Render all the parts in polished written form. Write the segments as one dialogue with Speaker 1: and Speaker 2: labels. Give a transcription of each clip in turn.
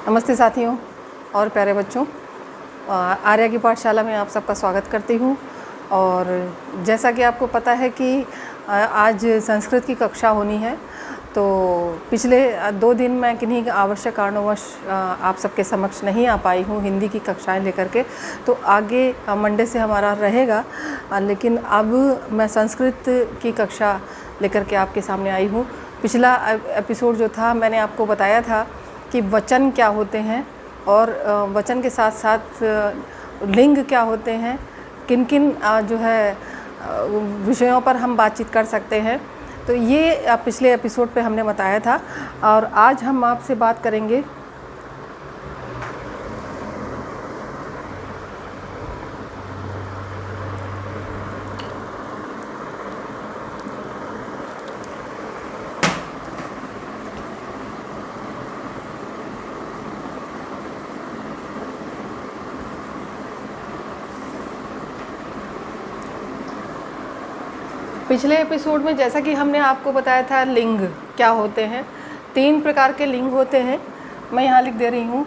Speaker 1: नमस्ते साथियों और प्यारे बच्चों, आर्या की पाठशाला में आप सबका स्वागत करती हूँ। और जैसा कि आपको पता है कि आज संस्कृत की कक्षा होनी है, तो पिछले 2 दिन मैं किन्हीं आवश्यक कारणवश आप सबके समक्ष नहीं आ पाई हूँ हिंदी की कक्षाएं लेकर के। तो आगे मंडे से हमारा रहेगा, लेकिन अब मैं संस्कृत की कक्षा लेकर के आपके सामने आई हूँ। पिछला एपिसोड जो था, मैंने आपको बताया था कि वचन क्या होते हैं और वचन के साथ साथ लिंग क्या होते हैं, किन किन जो है विषयों पर हम बातचीत कर सकते हैं। तो ये पिछले एपिसोड पे हमने बताया था और आज हम आपसे बात करेंगे पिछले एपिसोड में, जैसा कि हमने आपको बताया था लिंग क्या होते हैं। 3 प्रकार के लिंग होते हैं, मैं यहाँ लिख दे रही हूँ।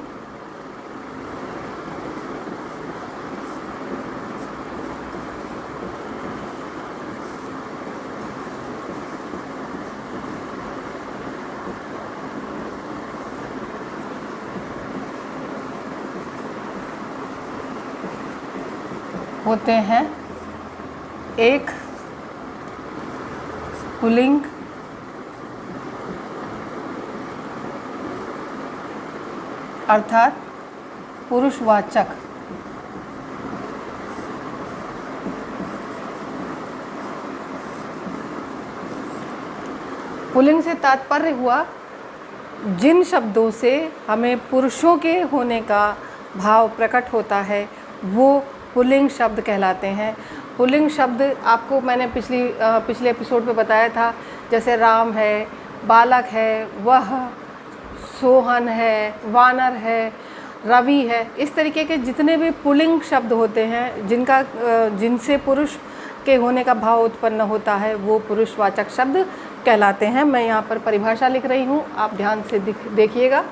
Speaker 1: होते हैं एक पुल्लिंग, अर्थात पुरुषवाचक। पुल्लिंग से तात्पर्य हुआ जिन शब्दों से हमें पुरुषों के होने का भाव प्रकट होता है, वो पुल्लिंग शब्द कहलाते हैं। पुल्लिंग शब्द आपको मैंने पिछले एपिसोड पे बताया था, जैसे राम है, बालक है, वह, सोहन है, वानर है, रवि है। इस तरीके के जितने भी पुल्लिंग शब्द होते हैं जिनसे पुरुष के होने का भाव उत्पन्न होता है, वो पुरुषवाचक शब्द कहलाते हैं। मैं यहाँ पर परिभाषा लिख रही हूँ, आप ध्यान से देखिएगा।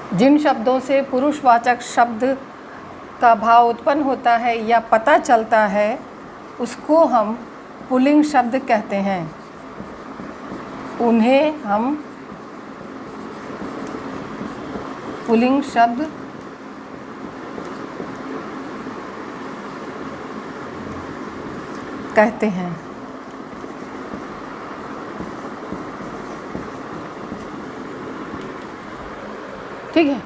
Speaker 1: जिन शब्दों से पुरुषवाचक शब्द का भाव उत्पन्न होता है या पता चलता है, उसको हम पुल्लिंग शब्द कहते हैं। उन्हें हम पुल्लिंग शब्द कहते हैं। ठीक है,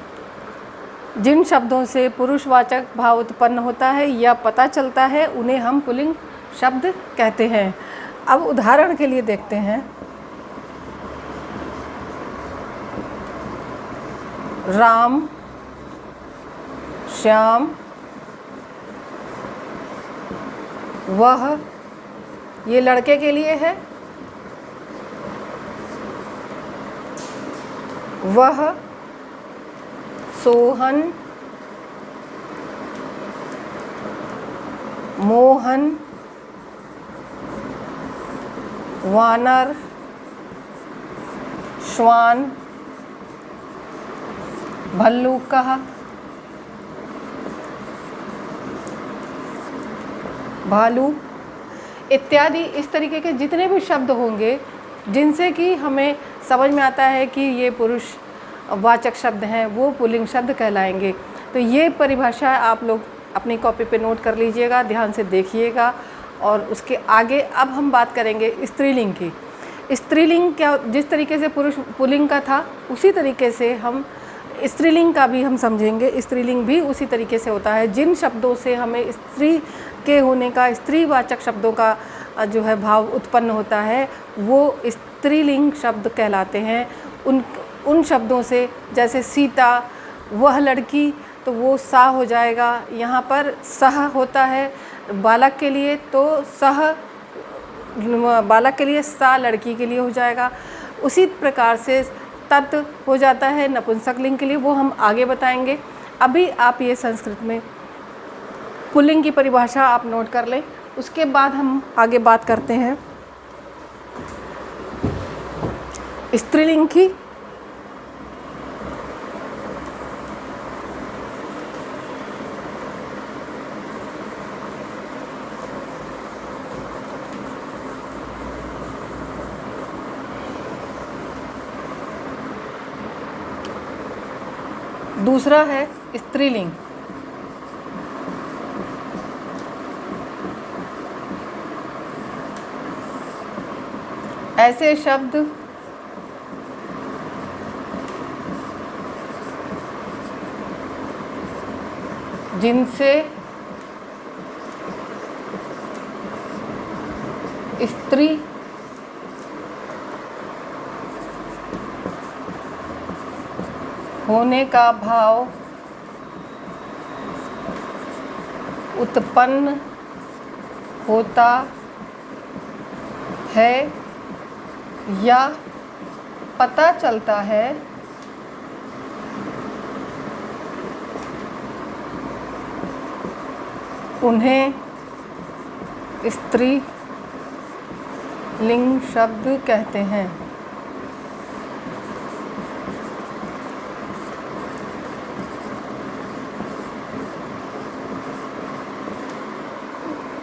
Speaker 1: जिन शब्दों से पुरुषवाचक भाव उत्पन्न होता है या पता चलता है, उन्हें हम पुल्लिंग शब्द कहते हैं। अब उदाहरण के लिए देखते हैं। राम, श्याम, वह, ये लड़के के लिए है। वह, सोहन, मोहन, वानर, श्वान, भल्लूक, भालू इत्यादि। इस तरीके के जितने भी शब्द होंगे जिनसे कि हमें समझ में आता है कि ये पुरुष वाचक शब्द हैं, वो पुल्लिंग शब्द कहलाएंगे। तो ये परिभाषा आप लोग अपनी कॉपी पे नोट कर लीजिएगा, ध्यान से देखिएगा। और उसके आगे अब हम बात करेंगे स्त्रीलिंग की। स्त्रीलिंग क्या, जिस तरीके से पुरुष पुल्लिंग का था उसी तरीके से हम स्त्रीलिंग का भी हम समझेंगे। स्त्रीलिंग भी उसी तरीके से होता है। जिन शब्दों से हमें स्त्री के होने का, स्त्रीवाचक शब्दों का जो है भाव उत्पन्न होता है वो स्त्रीलिंग शब्द कहलाते हैं। उन शब्दों से, जैसे सीता, वह लड़की, तो वो सा हो जाएगा। यहाँ पर सह होता है बालक के लिए, तो सह बालक के लिए, सा लड़की के लिए हो जाएगा। उसी प्रकार से तत् हो जाता है नपुंसकलिंग के लिए, वो हम आगे बताएंगे। अभी आप ये संस्कृत में पुल्लिंग की परिभाषा आप नोट कर लें, उसके बाद हम आगे बात करते हैं स्त्रीलिंग की। दूसरा है स्त्रीलिंग। ऐसे शब्द जिनसे स्त्री होने का भाव उत्पन्न होता है या पता चलता है, उन्हें स्त्रीलिंग शब्द कहते हैं।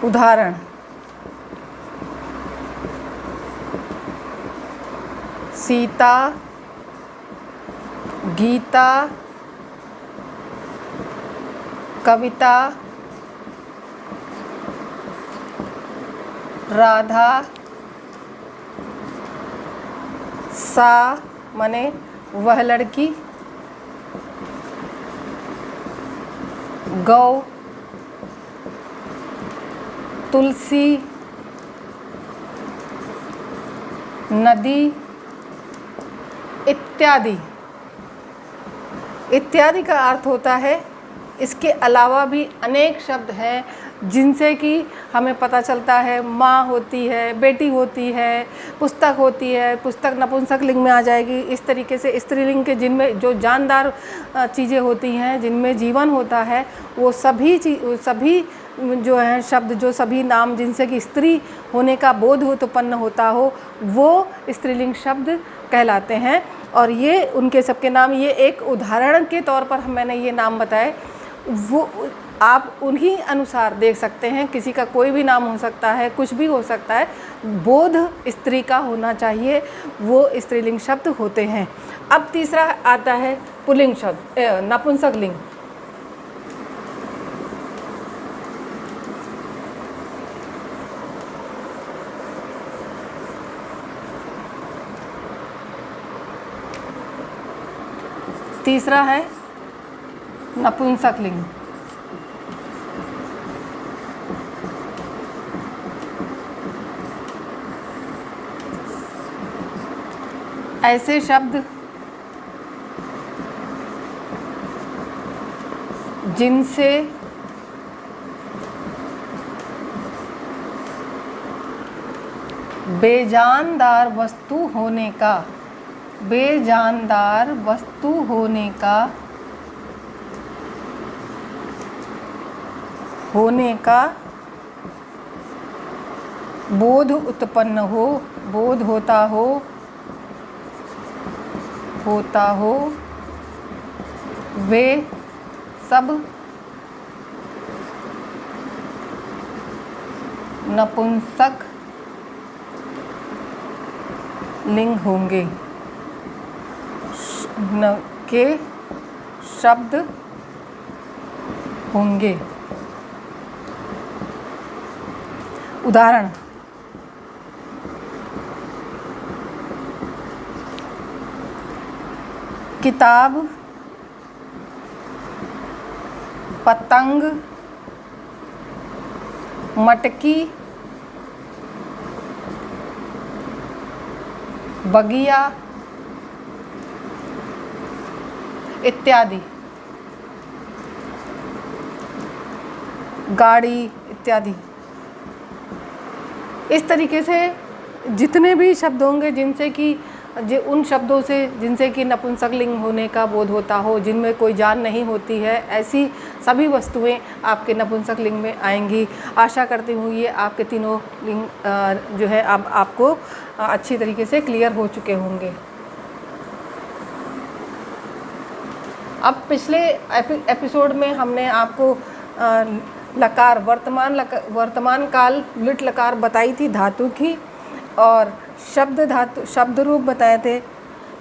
Speaker 1: उदाहरण: सीता, गीता, कविता, राधा, सा माने वह लड़की, गौ, तुलसी, नदी इत्यादि। इत्यादि का अर्थ होता है इसके अलावा भी अनेक शब्द हैं जिनसे कि हमें पता चलता है माँ होती है, बेटी होती है, पुस्तक होती है। पुस्तक नपुंसक लिंग में आ जाएगी। इस तरीके से स्त्रीलिंग के जिनमें जो जानदार चीज़ें होती हैं, जिनमें जीवन होता है, वो सभी जो हैं शब्द, जो सभी नाम जिनसे कि स्त्री होने का बोध उत्पन्न होता हो, वो स्त्रीलिंग शब्द कहलाते हैं। और ये उनके सबके नाम, ये एक उदाहरण के तौर पर मैंने ये नाम बताए, वो आप उन्हीं अनुसार देख सकते हैं। किसी का कोई भी नाम हो सकता है, कुछ भी हो सकता है, बोध स्त्री का होना चाहिए, वो स्त्रीलिंग शब्द होते हैं। अब तीसरा आता है पुल्लिंग शब्द, नपुंसक लिंग। तीसरा है नपुंसक लिंग। ऐसे शब्द जिनसे बेजानदार वस्तु होने का, बेजानदार वस्तु होने का बोध उत्पन्न हो, बोध होता हो, वे सब नपुंसक लिंग होंगे, के शब्द होंगे। उदाहरण: किताब, पतंग, मटकी, बगिया इत्यादि, गाड़ी इत्यादि। इस तरीके से जितने भी शब्द होंगे जिनसे कि उन शब्दों से जिनसे कि नपुंसक लिंग होने का बोध होता हो, जिनमें कोई जान नहीं होती है, ऐसी सभी वस्तुएं आपके नपुंसक लिंग में आएंगी। आशा करती हूँ ये आपके तीनों लिंग जो है अब आपको अच्छी तरीके से क्लियर हो चुके होंगे। अब पिछले एपिसोड में हमने आपको लकार, वर्तमान काल लिट लकार बताई थी धातु की, और शब्द रूप बताए थे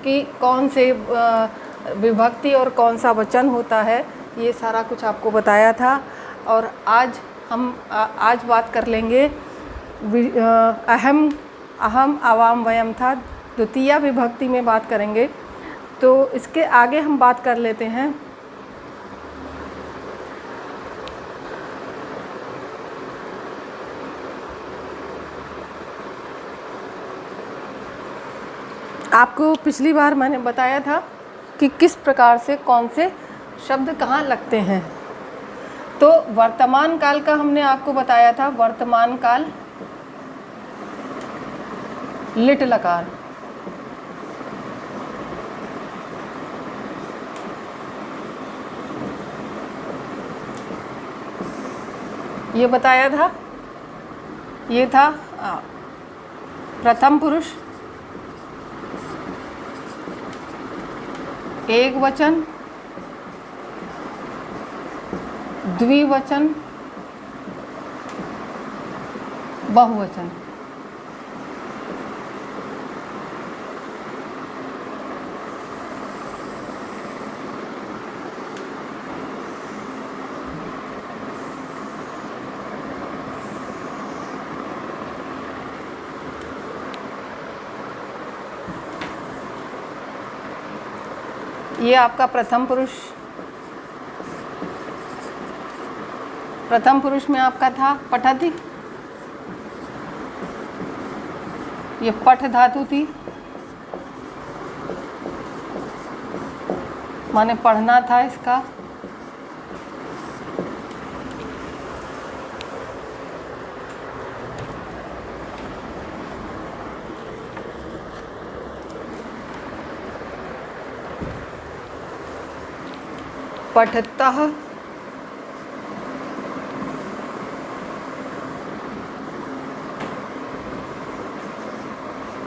Speaker 1: कि कौन से विभक्ति और कौन सा वचन होता है, ये सारा कुछ आपको बताया था। और आज बात कर लेंगे अहम, आवाम, वयम था, द्वितीया विभक्ति में बात करेंगे। तो इसके आगे हम बात कर लेते हैं आपको पिछली बार मैंने बताया था कि किस प्रकार से कौन से शब्द कहाँ लगते हैं। तो वर्तमान काल का हमने आपको बताया था, वर्तमान काल लिट लकार, ये बताया था। ये था प्रथम पुरुष, एक वचन, द्विवचन, बहुवचन। ये आपका प्रथम पुरुष, प्रथम पुरुष में आपका था पठति, ये पठ धातु थी, माने पढ़ना था इसका। पठतः,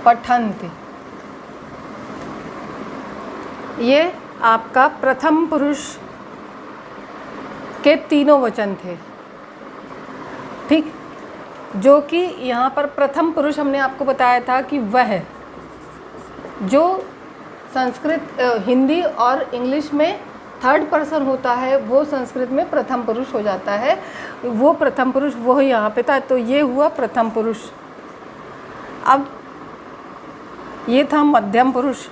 Speaker 1: पठन्ति, ये आपका प्रथम पुरुष के तीनों वचन थे। ठीक, जो कि यहाँ पर प्रथम पुरुष हमने आपको बताया था कि वह जो संस्कृत, हिंदी और इंग्लिश में थर्ड पर्सन होता है, वो संस्कृत में प्रथम पुरुष हो जाता है। वो प्रथम पुरुष वो यहाँ पे था, तो ये हुआ प्रथम पुरुष। अब ये था मध्यम पुरुष,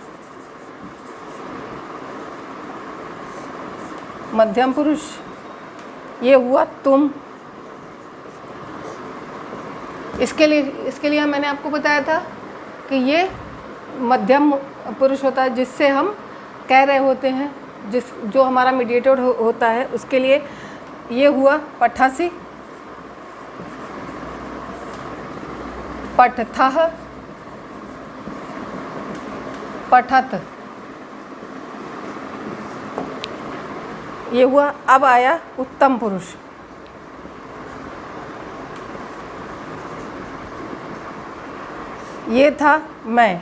Speaker 1: मध्यम पुरुष, ये हुआ तुम। इसके लिए मैंने आपको बताया था कि ये मध्यम पुरुष होता है, जिससे हम कह रहे होते हैं, जो हमारा मीडिएटर होता है, उसके लिए ये हुआ पठासी, पठथः, पठत, ये हुआ। अब आया उत्तम पुरुष, ये था मैं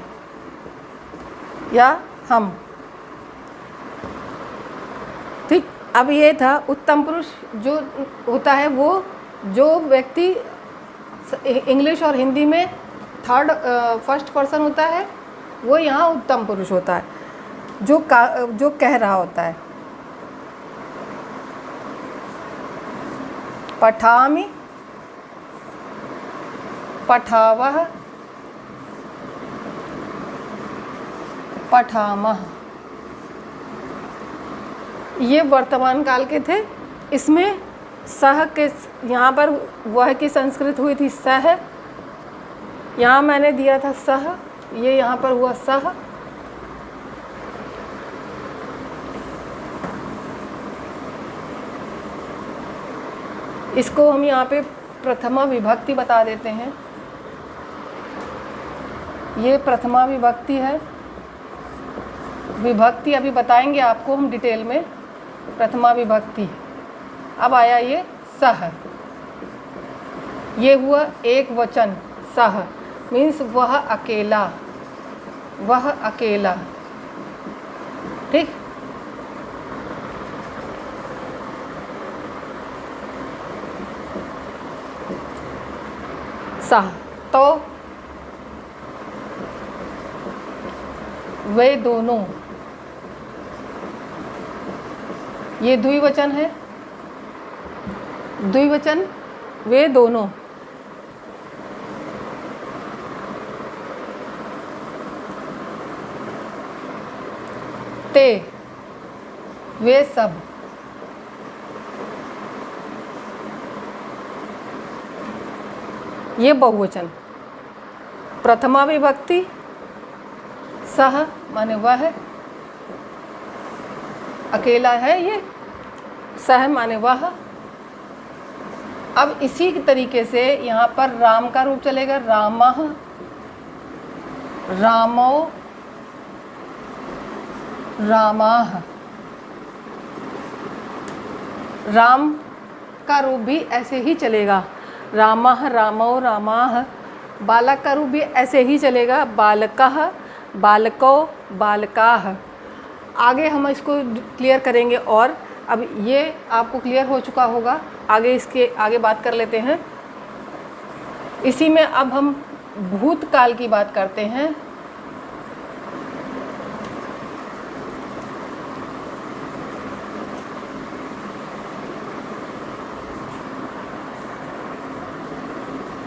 Speaker 1: या हम। ठीक, अब ये था उत्तम पुरुष, जो होता है वो जो व्यक्ति इंग्लिश और हिंदी में फर्स्ट पर्सन होता है, वो यहाँ उत्तम पुरुष होता है, जो कह रहा होता है। पठामि, पठावः, पठामः। ये वर्तमान काल के थे। इसमें सह के यहाँ पर वह की संस्कृत हुई थी सह, यहाँ मैंने दिया था सह, ये यहाँ पर हुआ सह। इसको हम यहाँ पे प्रथमा विभक्ति बता देते हैं। ये प्रथमा विभक्ति है। विभक्ति अभी बताएंगे आपको हम डिटेल में, प्रथमा विभक्ति। अब आया ये सह, ये हुआ एक वचन सह, मीन्स वह अकेला, वह अकेला। ठीक, सह। तो वे दोनों, ये द्विवचन है, द्विवचन वे दोनों। ते वे सब, ये बहुवचन। प्रथमा विभक्ति सह माने वह, अकेला है ये, सह माने वह। अब इसी तरीके से यहाँ पर राम का रूप चलेगा, रामः, रामो, रामाः। राम का रूप भी ऐसे ही चलेगा, रामः, रामो, रामाः। बालक का रूप भी ऐसे ही चलेगा, बालकः, बालको, बालकाः। आगे हम इसको क्लियर करेंगे और अब ये आपको क्लियर हो चुका होगा, आगे इसके आगे बात कर लेते हैं। इसी में अब हम भूतकाल की बात करते हैं।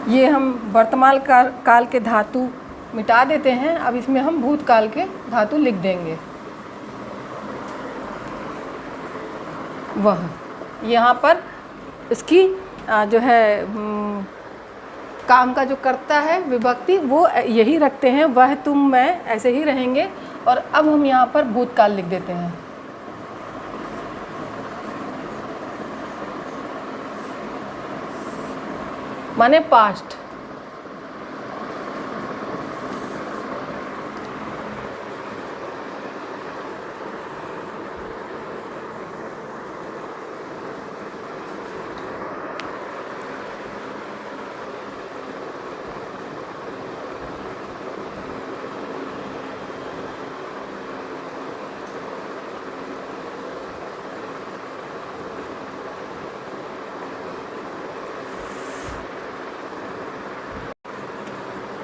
Speaker 1: ये हम वर्तमान काल के धातु मिटा देते हैं, अब इसमें हम भूतकाल के धातु लिख देंगे। वह, यहाँ पर इसकी जो है काम का जो करता है विभक्ति वो यही रखते हैं, वह, तुम, मैं, ऐसे ही रहेंगे। और अब हम यहाँ पर भूतकाल लिख देते हैं। माने पास्ट।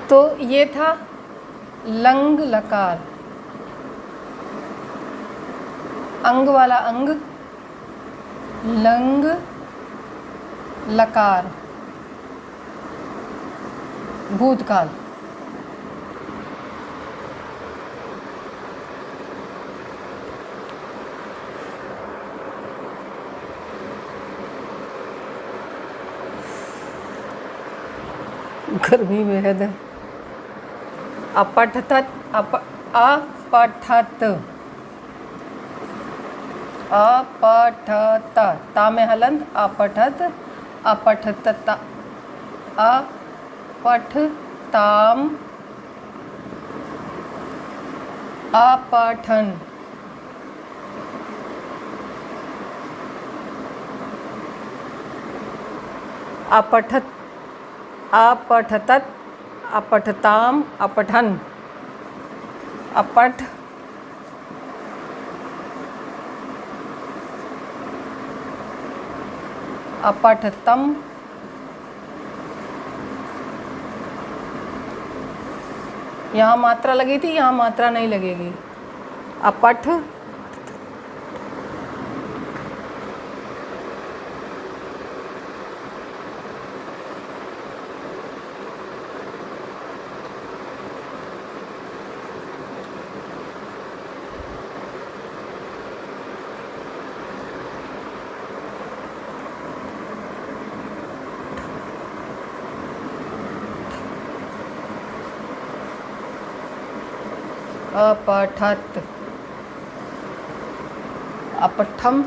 Speaker 1: तो ये था लंग लकार, अंग वाला अंग, लंग लकार, भूतकाल। गर्मी बेहद है। अपठत, अपठत, अपठत, ता में हलंत, अपठत, अपठत, अपठताम, अपठन, अपठत, अपठतत, अपठताम, अपठन, अपठ, अपठतम, यहाँ मात्रा लगी थी, यहाँ मात्रा नहीं लगेगी। अपठ, अपठत, अपठम,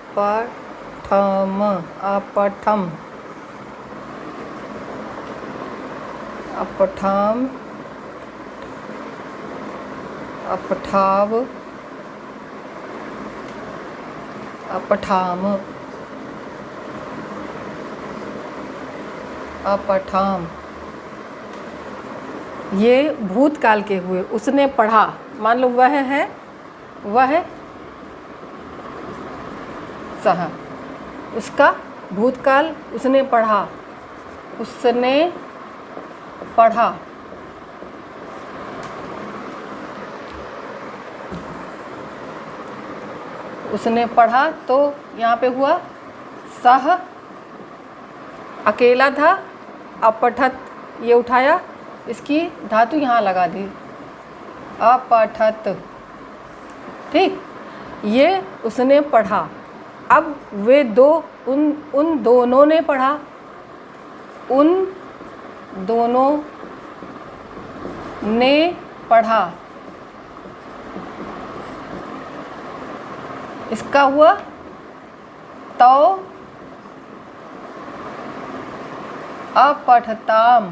Speaker 1: अपठम, अपठम, अपठाम, अपठाव, अपठाम, अपठाम। ये भूतकाल के हुए। उसने पढ़ा, मान लो वह है, वह सह, उसका भूतकाल उसने पढ़ा, उसने पढ़ा। उसने पढ़ा तो यहाँ पे हुआ सह, अकेला था, अपठत ये उठाया, इसकी धातु यहाँ लगा दी, अपठत। ठीक, ये उसने पढ़ा। अब वे दो, उन दोनों ने पढ़ा, उन दोनों ने पढ़ा। इसका हुआ तो अपठताम,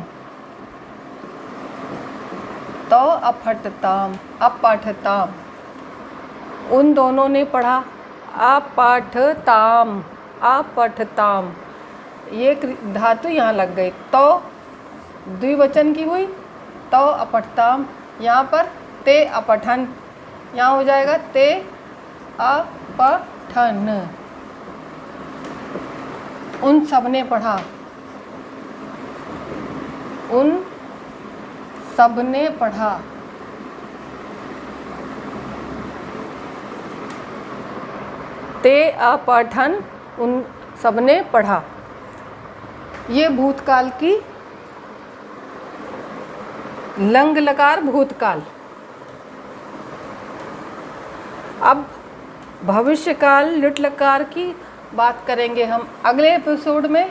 Speaker 1: तो अपठताम, अपठताम। उन दोनों ने पढ़ा, अपठताम, अपठताम। ये धातु यहाँ लग गई, तो द्विवचन की हुई, तो अपठताम। यहाँ पर ते अपठन, यहाँ हो जाएगा ते अपठन। उन सब ने पढ़ा, उन सब ने पढ़ा। ते अपठन, उन सब ने पढ़ा। ये भूतकाल की लंग लकार भूतकाल। अब भविष्यकाल लिट लकार की बात करेंगे हम अगले एपिसोड में।